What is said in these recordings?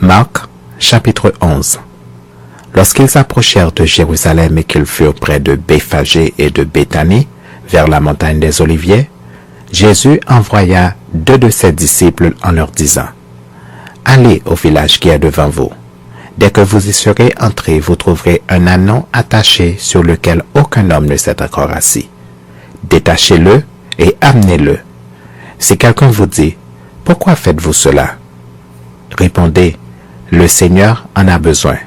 Marc, chapitre 11. Lorsqu'ils approchèrent de Jérusalem et qu'ils furent près de Béphagée et de Béthanie, vers la montagne des Oliviers, Jésus envoya 2 de ses disciples en leur disant, « Allez au village qui est devant vous. Dès que vous y serez entrés, vous trouverez un ânon attaché sur lequel aucun homme ne s'est encore assis. Détachez-le et amenez-le. Si quelqu'un vous dit, « Pourquoi faites-vous cela ?» Répondez, « Le Seigneur en a besoin. »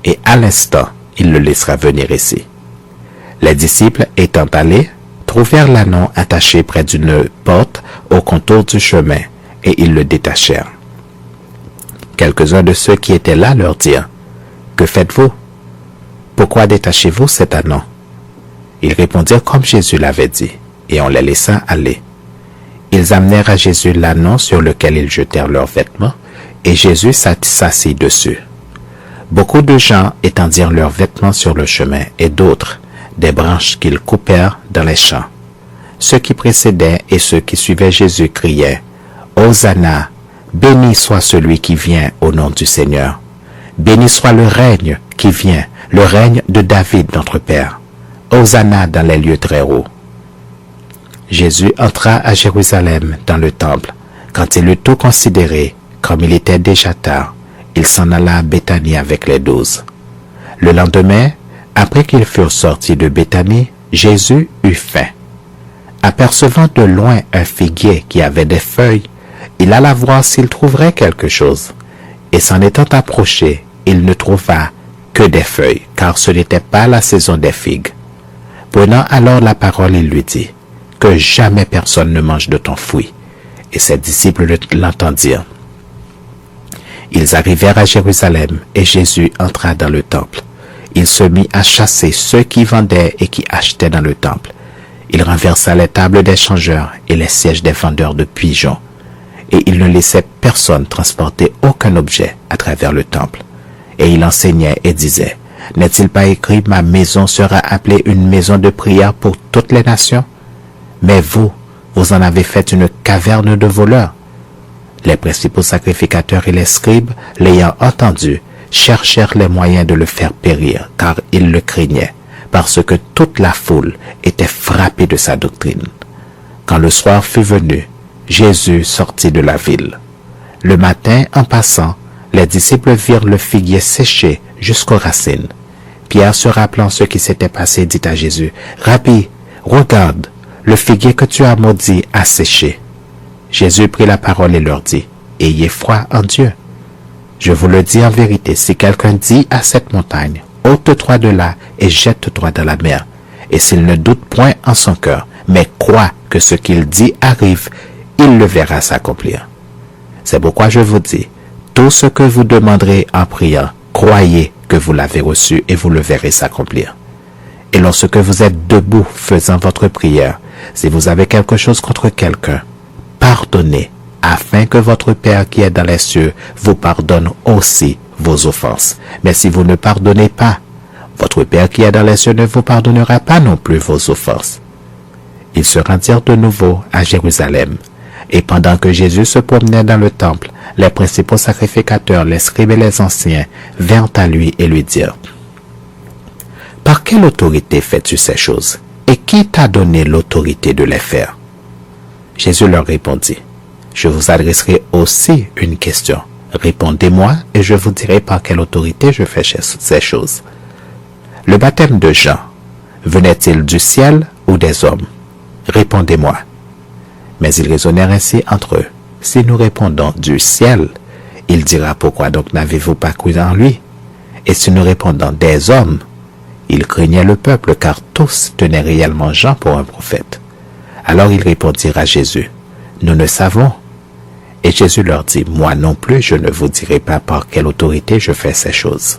Et à l'instant, il le laissera venir ici. Les disciples étant allés, trouvèrent l'ânon attaché près d'une porte au contour du chemin, et ils le détachèrent. Quelques-uns de ceux qui étaient là leur dirent, « Que faites-vous? Pourquoi détachez-vous cet ânon ?» Ils répondirent comme Jésus l'avait dit, et on les laissa aller. Ils amenèrent à Jésus l'ânon sur lequel ils jetèrent leurs vêtements, et Jésus s'assit dessus. Beaucoup de gens étendirent leurs vêtements sur le chemin, et d'autres, des branches qu'ils coupèrent dans les champs. Ceux qui précédaient et ceux qui suivaient Jésus criaient, « Hosanna, béni soit celui qui vient au nom du Seigneur. Béni soit le règne qui vient, le règne de David notre Père. Hosanna dans les lieux très hauts. » Jésus entra à Jérusalem dans le temple. Quand il eut tout considéré, comme il était déjà tard, il s'en alla à Béthanie avec les 12. Le lendemain, après qu'ils furent sortis de Béthanie, Jésus eut faim. Apercevant de loin un figuier qui avait des feuilles, il alla voir s'il trouverait quelque chose. Et s'en étant approché, il ne trouva que des feuilles, car ce n'était pas la saison des figues. Prenant alors la parole, il lui dit, « Que jamais personne ne mange de ton fruit. » Et ses disciples l'entendirent. Ils arrivèrent à Jérusalem, et Jésus entra dans le temple. Il se mit à chasser ceux qui vendaient et qui achetaient dans le temple. Il renversa les tables des changeurs et les sièges des vendeurs de pigeons. Et il ne laissait personne transporter aucun objet à travers le temple. Et il enseignait et disait, « N'est-il pas écrit, ma maison sera appelée une maison de prière pour toutes les nations? Mais vous en avez fait une caverne de voleurs. » Les principaux sacrificateurs et les scribes, l'ayant entendu, cherchèrent les moyens de le faire périr, car ils le craignaient, parce que toute la foule était frappée de sa doctrine. Quand le soir fut venu, Jésus sortit de la ville. Le matin, en passant, les disciples virent le figuier séché jusqu'aux racines. Pierre, se rappelant ce qui s'était passé, dit à Jésus, « Rabbi, regarde, le figuier que tu as maudit a séché. » Jésus prit la parole et leur dit, « Ayez foi en Dieu. Je vous le dis en vérité, si quelqu'un dit à cette montagne, « Ôte-toi de là et jette-toi dans la mer. » Et s'il ne doute point en son cœur, mais croit que ce qu'il dit arrive, il le verra s'accomplir. C'est pourquoi je vous dis, tout ce que vous demanderez en priant, croyez que vous l'avez reçu et vous le verrez s'accomplir. Et lorsque vous êtes debout faisant votre prière, si vous avez quelque chose contre quelqu'un, pardonnez, afin que votre Père qui est dans les cieux vous pardonne aussi vos offenses. Mais si vous ne pardonnez pas, votre Père qui est dans les cieux ne vous pardonnera pas non plus vos offenses. Ils se rendirent de nouveau à Jérusalem. Et pendant que Jésus se promenait dans le temple, les principaux sacrificateurs, les scribes et les anciens vinrent à lui et lui dirent, « Par quelle autorité fais-tu ces choses? Et qui t'a donné l'autorité de les faire? » Jésus leur répondit, « Je vous adresserai aussi une question. Répondez-moi et je vous dirai par quelle autorité je fais ces choses. Le baptême de Jean, venait-il du ciel ou des hommes? Répondez-moi. » Mais ils raisonnèrent ainsi entre eux. Si nous répondons du ciel, il dira, pourquoi donc n'avez-vous pas cru en lui? Et si nous répondons des hommes, il craignait le peuple, car tous tenaient réellement Jean pour un prophète. Alors ils répondirent à Jésus, nous ne savons. Et Jésus leur dit, moi non plus, je ne vous dirai pas par quelle autorité je fais ces choses.